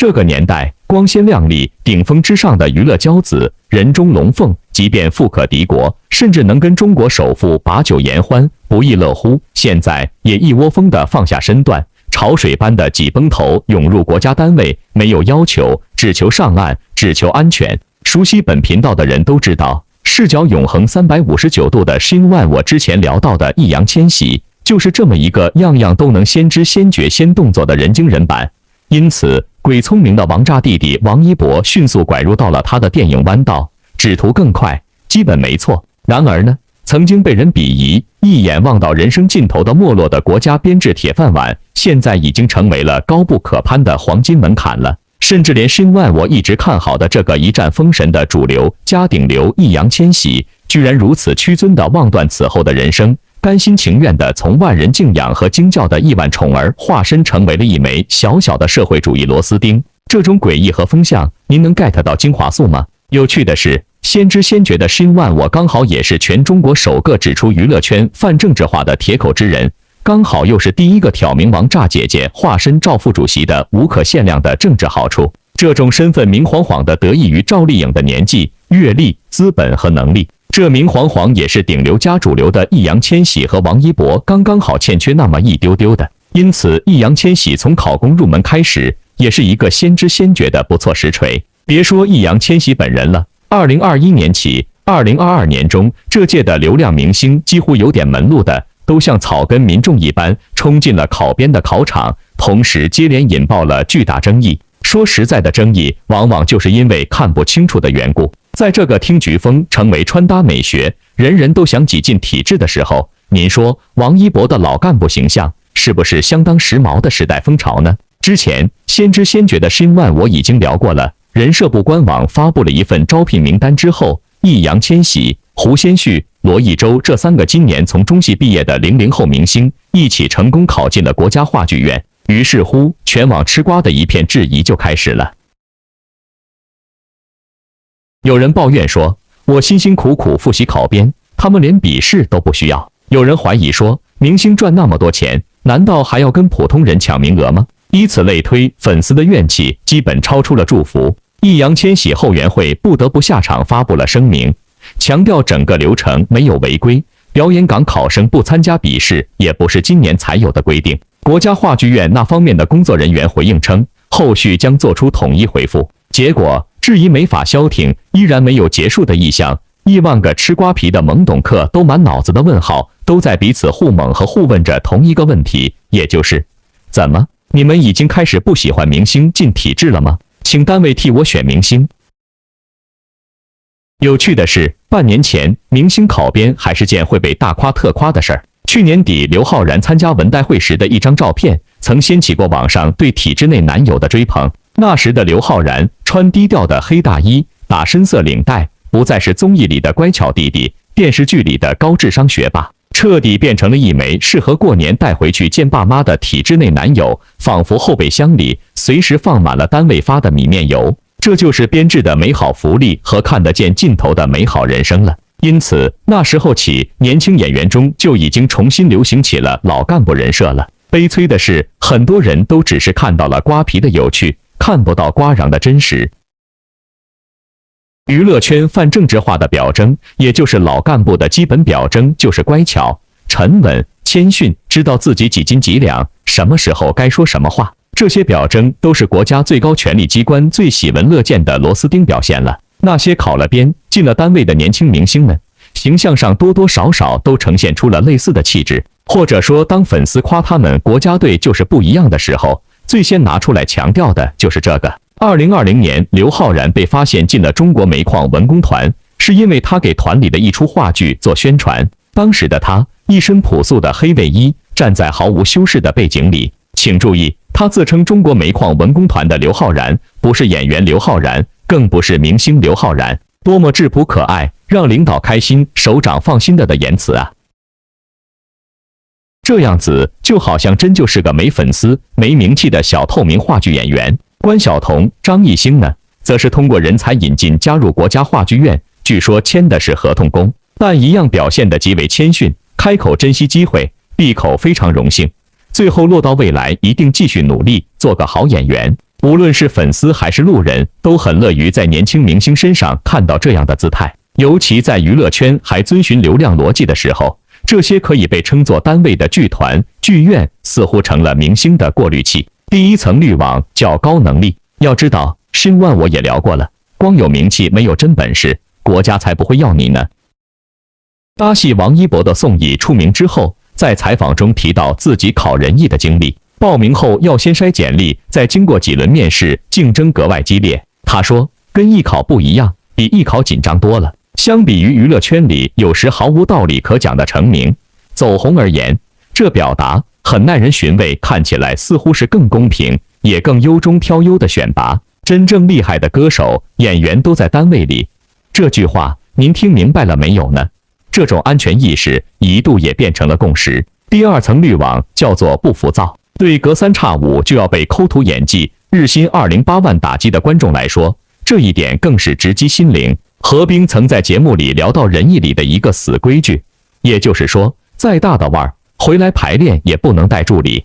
这个年代，光鲜亮丽、顶峰之上的娱乐骄子，人中龙凤，即便富可敌国，甚至能跟中国首富把酒言欢，不亦乐乎。现在也一窝蜂地放下身段，潮水般的挤崩头涌入国家单位，没有要求，只求上岸，只求安全。熟悉本频道的人都知道，视角永恒359度的新万，我之前聊到的易烊千玺，就是这么一个样样都能先知先觉先动作的人精人版。因此，鬼聪明的王炸弟弟王一博迅速拐入到了他的电影弯道，只图更快，基本没错。然而呢，曾经被人鄙夷、一眼望到人生尽头的没落的国家编制铁饭碗，现在已经成为了高不可攀的黄金门槛了。甚至连新万我一直看好的这个一战封神的主流加顶流易烊千玺，居然如此屈尊地望断此后的人生，甘心情愿地从万人敬仰和惊叫的亿万宠儿化身成为了一枚小小的社会主义螺丝钉。这种诡异和风向，您能 get 到精华素吗？有趣的是，先知先觉的新万我刚好也是全中国首个指出娱乐圈泛政治化的铁口之人，刚好又是第一个挑明王炸姐姐化身赵副主席的无可限量的政治好处。这种身份明晃晃地得益于赵丽颖的年纪、阅历、资本和能力。这明晃晃也是顶流加主流的易烊千玺和王一博刚刚好欠缺那么一丢丢的。因此，易烊千玺从考公入门开始，也是一个先知先觉的不错实锤。别说易烊千玺本人了，2021年起，2022年中，这届的流量明星几乎有点门路的，都像草根民众一般冲进了考编的考场，同时接连引爆了巨大争议。说实在的，争议往往就是因为看不清楚的缘故。在这个听菊风成为穿搭美学，人人都想挤进体制的时候，您说王一博的老干部形象是不是相当时髦的时代风潮呢？之前先知先觉的新万我已经聊过了，人社部官网发布了一份招聘名单之后，易烊千玺、胡先煦、罗一舟这3个今年从中戏毕业的00后明星一起成功考进了国家话剧院。于是乎，全网吃瓜的一片质疑就开始了。有人抱怨说，我辛辛苦苦复习考编，他们连笔试都不需要。有人怀疑说，明星赚那么多钱，难道还要跟普通人抢名额吗？以此类推，粉丝的怨气基本超出了祝福。易烊千玺后援会不得不下场发布了声明，强调整个流程没有违规，表演岗考生不参加笔试也不是今年才有的规定。国家话剧院那方面的工作人员回应称，后续将做出统一回复。结果，质疑没法消停，依然没有结束的意向。亿万个吃瓜皮的懵懂客都满脑子的问号，都在彼此互蒙和互问着同一个问题，也就是：怎么，你们已经开始不喜欢明星进体制了吗？请单位替我选明星。有趣的是，半年前明星考编还是件会被大夸特夸的事儿。去年底，刘昊然参加文代会时的一张照片，曾掀起过网上对体制内男友的追捧。那时的刘昊然穿低调的黑大衣，打深色领带，不再是综艺里的乖巧弟弟，电视剧里的高智商学霸，彻底变成了一枚适合过年带回去见爸妈的体制内男友，仿佛后备箱里随时放满了单位发的米面油。这就是编制的美好福利和看得见尽头的美好人生了。因此，那时候起，年轻演员中就已经重新流行起了老干部人设了。悲催的是，很多人都只是看到了瓜皮的有趣，看不到瓜瓤的真实。娱乐圈泛政治化的表征，也就是老干部的基本表征，就是乖巧、沉稳、谦逊，知道自己几斤几两，什么时候该说什么话。这些表征都是国家最高权力机关最喜闻乐见的螺丝钉表现了。那些考了编、进了单位的年轻明星们，形象上多多少少都呈现出了类似的气质。或者说，当粉丝夸他们国家队就是不一样的时候，最先拿出来强调的就是这个。2020年，刘昊然被发现进了中国煤矿文工团，是因为他给团里的一出话剧做宣传。当时的他一身朴素的黑卫衣，站在毫无修饰的背景里。请注意，他自称中国煤矿文工团的刘昊然，不是演员刘昊然，更不是明星刘昊然。多么质朴可爱，让领导开心、首长放心的言辞啊！这样子就好像真就是个没粉丝、没名气的小透明话剧演员。关晓彤、张艺兴呢，则是通过人才引进加入国家话剧院，据说签的是合同工，但一样表现得极为谦逊，开口珍惜机会，闭口非常荣幸，最后落到未来一定继续努力，做个好演员。无论是粉丝还是路人，都很乐于在年轻明星身上看到这样的姿态。尤其在娱乐圈还遵循流量逻辑的时候，这些可以被称作单位的剧团、剧院，似乎成了明星的过滤器。第一层滤网叫高能力。要知道，Shin Wan我也聊过了，光有名气没有真本事，国家才不会要你呢。搭戏王一博的宋轶出名之后，在采访中提到自己考人艺的经历。报名后要先筛简历，再经过几轮面试，竞争格外激烈。他说，跟艺考不一样，比艺考紧张多了。相比于娱乐圈里有时毫无道理可讲的成名、走红而言，这表达很耐人寻味，看起来似乎是更公平，也更优中挑优的选拔。真正厉害的歌手、演员都在单位里。这句话您听明白了没有呢？这种安全意识一度也变成了共识。第二层滤网叫做不浮躁。对隔三差五就要被抠图演技、日薪208万打击的观众来说，这一点更是直击心灵。何冰曾在节目里聊到人艺里的一个死规矩，也就是说，再大的腕儿回来排练也不能带助理。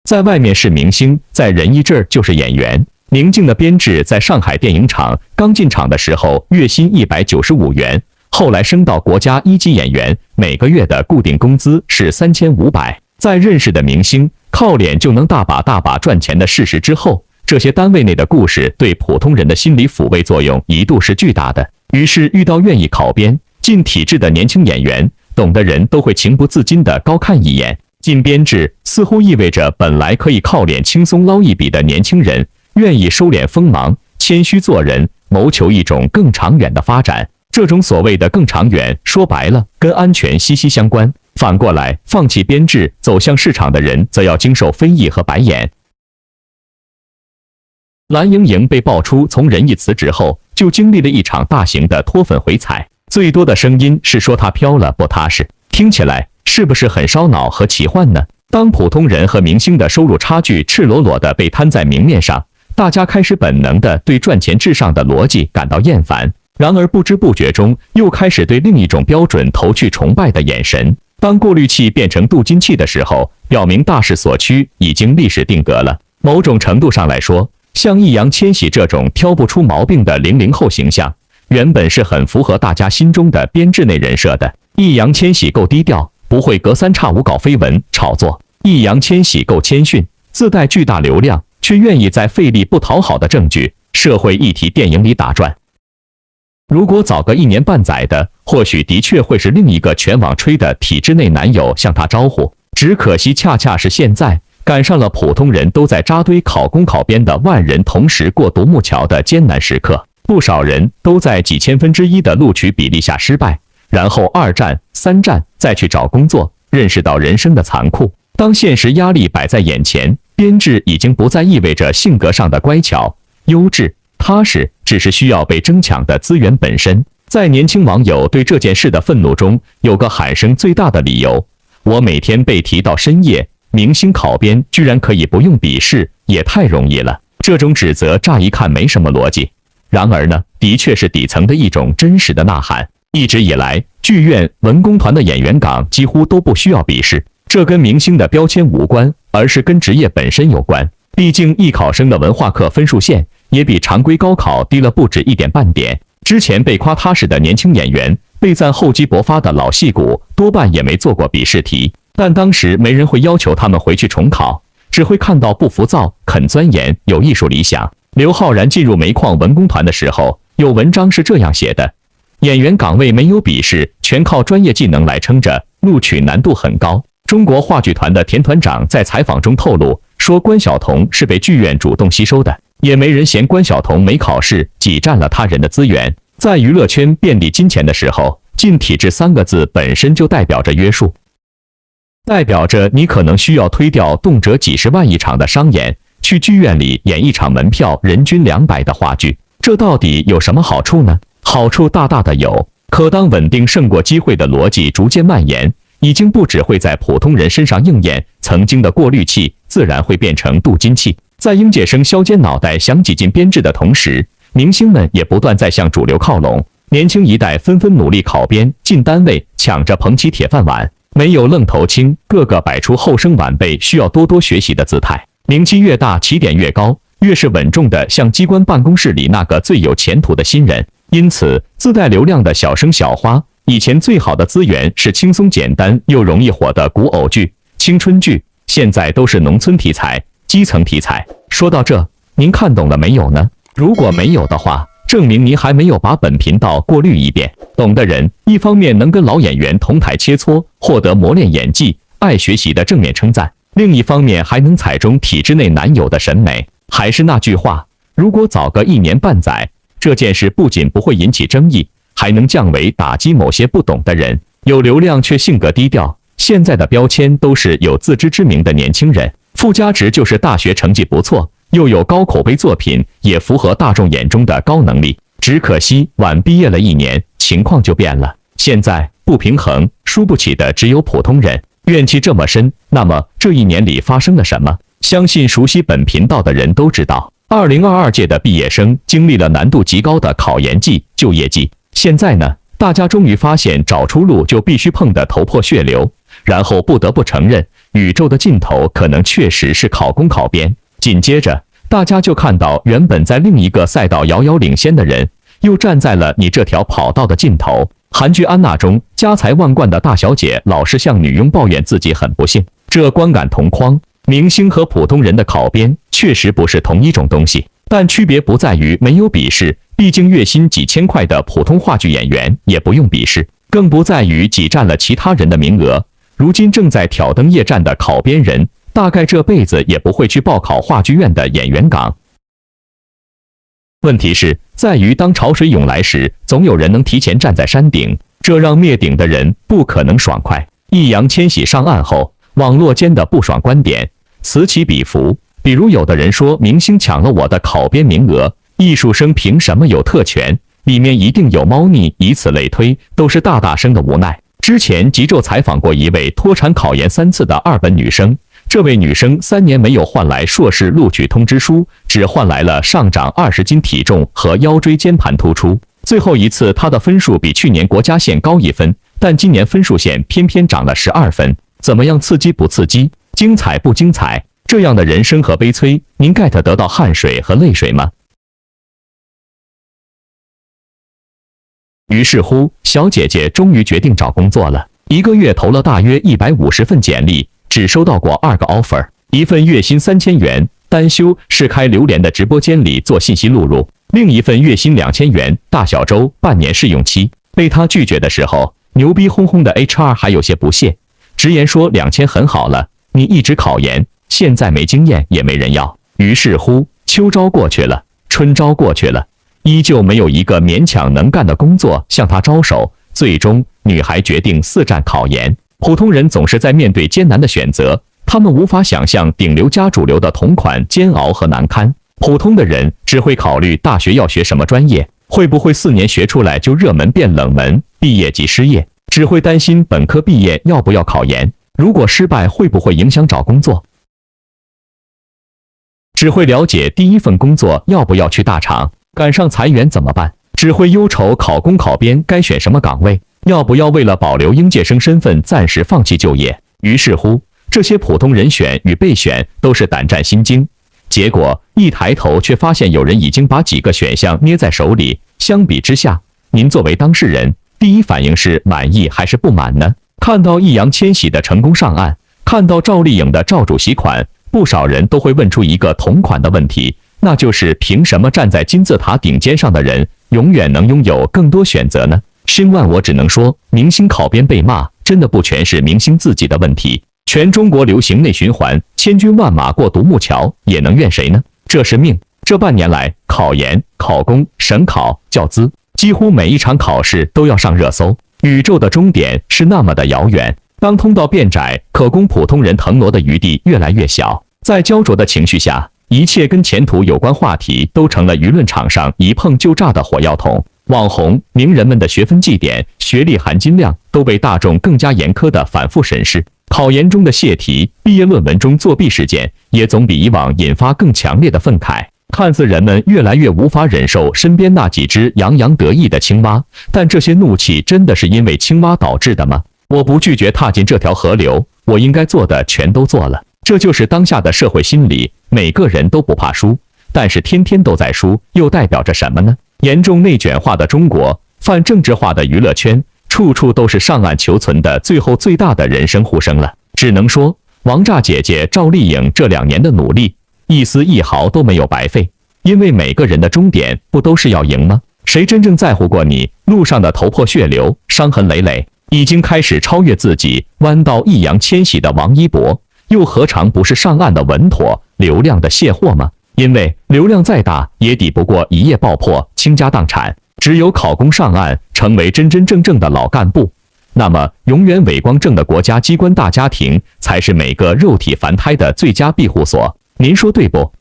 在外面是明星，在人艺这儿就是演员。宁静的编制在上海电影厂刚进场的时候，月薪195元，后来升到国家1级演员，每个月的固定工资是3500。在认识的明星靠脸就能大把赚钱的事实之后，这些单位内的故事对普通人的心理抚慰作用一度是巨大的。于是遇到愿意考编进体制的年轻演员，懂的人都会情不自禁地高看一眼。进编制似乎意味着本来可以靠脸轻松捞一笔的年轻人，愿意收敛锋芒，谦虚做人，谋求一种更长远的发展。这种所谓的更长远，说白了跟安全息息相关。反过来，放弃编制走向市场的人，则要经受非议和白眼。蓝盈莹被爆出从人艺辞职后，就经历了一场大型的脱粉回踩，最多的声音是说她飘了，不踏实。听起来是不是很烧脑和奇幻呢？当普通人和明星的收入差距赤裸裸地被摊在明面上，大家开始本能地对赚钱至上的逻辑感到厌烦。然而不知不觉中，又开始对另一种标准投去崇拜的眼神。当过滤器变成镀金器的时候，表明大势所趋已经历史定格了。某种程度上来说，像易烊千玺这种挑不出毛病的00后形象，原本是很符合大家心中的编制内人设的。易烊千玺够低调，不会隔三差五搞绯闻炒作；易烊千玺够谦逊，自带巨大流量，却愿意在费力不讨好的证据、社会议题电影里打转。如果早个1年半载的，或许的确会是另一个全网吹的体制内男友向他招呼。只可惜恰恰是现在，赶上了普通人都在扎堆考公考编的万人同时过独木桥的艰难时刻。不少人都在几千分之一的录取比例下失败，然后2战、3战再去找工作，认识到人生的残酷。当现实压力摆在眼前，编制已经不再意味着性格上的乖巧、优质、踏实，只是需要被争抢的资源本身。在年轻网友对这件事的愤怒中，有个喊声最大的理由：我每天被提到深夜，明星考编居然可以不用笔试，也太容易了。这种指责乍一看没什么逻辑，然而呢，的确是底层的一种真实的呐喊。一直以来，剧院、文工团的演员岗几乎都不需要笔试，这跟明星的标签无关，而是跟职业本身有关。毕竟艺考生的文化课分数线也比常规高考低了不止1点半点。之前被夸踏实的年轻演员，被赞厚积薄发的老戏骨，多半也没做过笔试题，但当时没人会要求他们回去重考，只会看到不浮躁、肯钻研、有艺术理想。刘昊然进入煤矿文工团的时候，有文章是这样写的：演员岗位没有笔试，全靠专业技能来撑着，录取难度很高。中国话剧团的田团长在采访中透露说，关晓彤是被剧院主动吸收的，也没人嫌关晓彤没考试挤占了他人的资源。在娱乐圈遍地金钱的时候，进体制3个字本身就代表着约束，代表着你可能需要推掉动辄几十万一场的商演，去剧院里演一场门票人均200的话剧。这到底有什么好处呢？好处大大的有，可当稳定胜过机会的逻辑逐渐蔓延，已经不只会在普通人身上应验，曾经的过滤器自然会变成镀金器。在应届生削尖脑袋想挤进编制的同时，明星们也不断在向主流靠拢，年轻一代纷纷努力考编进单位，抢着捧起铁饭碗，没有愣头青，个个摆出后生晚辈需要多多学习的姿态。名气越大，起点越高，越是稳重的像机关办公室里那个最有前途的新人。因此，自带流量的小生小花，以前最好的资源是轻松简单又容易火的古偶剧、青春剧，现在都是农村题材、基层题材。说到这，您看懂了没有呢？如果没有的话，证明您还没有把本频道过滤一遍。懂的人，一方面能跟老演员同台切磋，获得磨练演技、爱学习的正面称赞；另一方面还能踩中体制内男友的审美。还是那句话，如果早个1年半载，这件事不仅不会引起争议，还能降维打击某些不懂的人。有流量却性格低调，现在的标签都是有自知之明的年轻人，附加值就是大学成绩不错，又有高口碑作品，也符合大众眼中的高能力。只可惜晚毕业了1年，情况就变了。现在不平衡、输不起的只有普通人，怨气这么深。那么这1年里发生了什么？相信熟悉本频道的人都知道，2022届的毕业生经历了难度极高的考研季、就业季。现在呢，大家终于发现找出路就必须碰得头破血流，然后不得不承认，宇宙的尽头可能确实是考公考编。紧接着，大家就看到原本在另一个赛道遥遥领先的人，又站在了你这条跑道的尽头。韩剧《安娜》中，家财万贯的大小姐老是向女佣抱怨自己很不幸，这观感同框。明星和普通人的考编确实不是同一种东西，但区别不在于没有笔试，毕竟月薪几千块的普通话剧演员也不用笔试，更不在于挤占了其他人的名额。如今正在挑灯夜战的考编人，大概这辈子也不会去报考话剧院的演员岗。问题是在于，当潮水涌来时，总有人能提前站在山顶，这让灭顶的人不可能爽快。易烊千玺上岸后，网络间的不爽观点此起彼伏。比如有的人说，明星抢了我的考编名额，艺术生凭什么有特权？里面一定有猫腻，以此类推，都是大声的无奈。之前极昼采访过一位脱产考研3次的2本女生，这位女生3年没有换来硕士录取通知书，只换来了上涨20斤体重和腰椎间盘突出。最后一次她的分数比去年国家线高1分，但今年分数线偏偏涨了12分。怎么样，刺激不刺激？精彩不精彩？这样的人生和悲催，您 get 得到汗水和泪水吗？于是乎，小姐姐终于决定找工作了。1个月投了大约150份简历，只收到过2个 offer。一份月薪3000元，单休是开榴莲的直播间里做信息录入；另一份月薪2000元，大小周半年试用期。被他拒绝的时候，牛逼哄哄的 HR 还有些不屑，直言说2000很好了，你一直考研，现在没经验也没人要。于是乎，秋招过去了，春招过去了，依旧没有一个勉强能干的工作向他招手。最终，女孩决定4战考研。普通人总是在面对艰难的选择，他们无法想象顶流加主流的同款煎熬和难堪。普通的人只会考虑大学要学什么专业，会不会4年学出来就热门变冷门，毕业即失业，只会担心本科毕业要不要考研，如果失败会不会影响找工作，只会了解第一份工作要不要去大厂，赶上裁员怎么办，只会忧愁考公考编该选什么岗位，要不要为了保留应届生身份暂时放弃就业。于是乎，这些普通人选与被选都是胆战心惊，结果一抬头却发现有人已经把几个选项捏在手里。相比之下，您作为当事人，第一反应是满意还是不满呢？看到易烊千玺的成功上岸，看到赵丽颖的赵主席款，不少人都会问出一个同款的问题，那就是凭什么站在金字塔顶尖上的人永远能拥有更多选择呢？申万，我只能说，明星考编被骂，真的不全是明星自己的问题。全中国流行内循环，千军万马过独木桥，也能怨谁呢？这是命。这半年来，考研、考公、省考、教资，几乎每一场考试都要上热搜。宇宙的终点是那么的遥远，当通道变窄，可供普通人腾挪的余地越来越小。在焦灼的情绪下，一切跟前途有关话题都成了舆论场上一碰就炸的火药桶。网红、名人们的学分绩点、学历含金量都被大众更加严苛的反复审视。考研中的泄题、毕业论文中作弊事件，也总比以往引发更强烈的愤慨。看似人们越来越无法忍受身边那几只洋洋得意的青蛙，但这些怒气真的是因为青蛙导致的吗？我不拒绝踏进这条河流，我应该做的全都做了。这就是当下的社会心理，每个人都不怕输，但是天天都在输，又代表着什么呢？严重内卷化的中国，泛政治化的娱乐圈，处处都是上岸求存的最后最大的人生呼声了。只能说，王炸姐姐赵丽颖这2年的努力，一丝一毫都没有白费。因为每个人的终点不都是要赢吗？谁真正在乎过你路上的头破血流、伤痕累累？已经开始超越自己，弯道易烊千玺的王一博，又何尝不是上岸的稳妥、流量的卸货吗？因为流量再大，也抵不过一夜爆破、倾家荡产。只有考公上岸，成为真真正正的老干部，那么永远伟光正的国家机关大家庭，才是每个肉体凡胎的最佳庇护所。您说对不？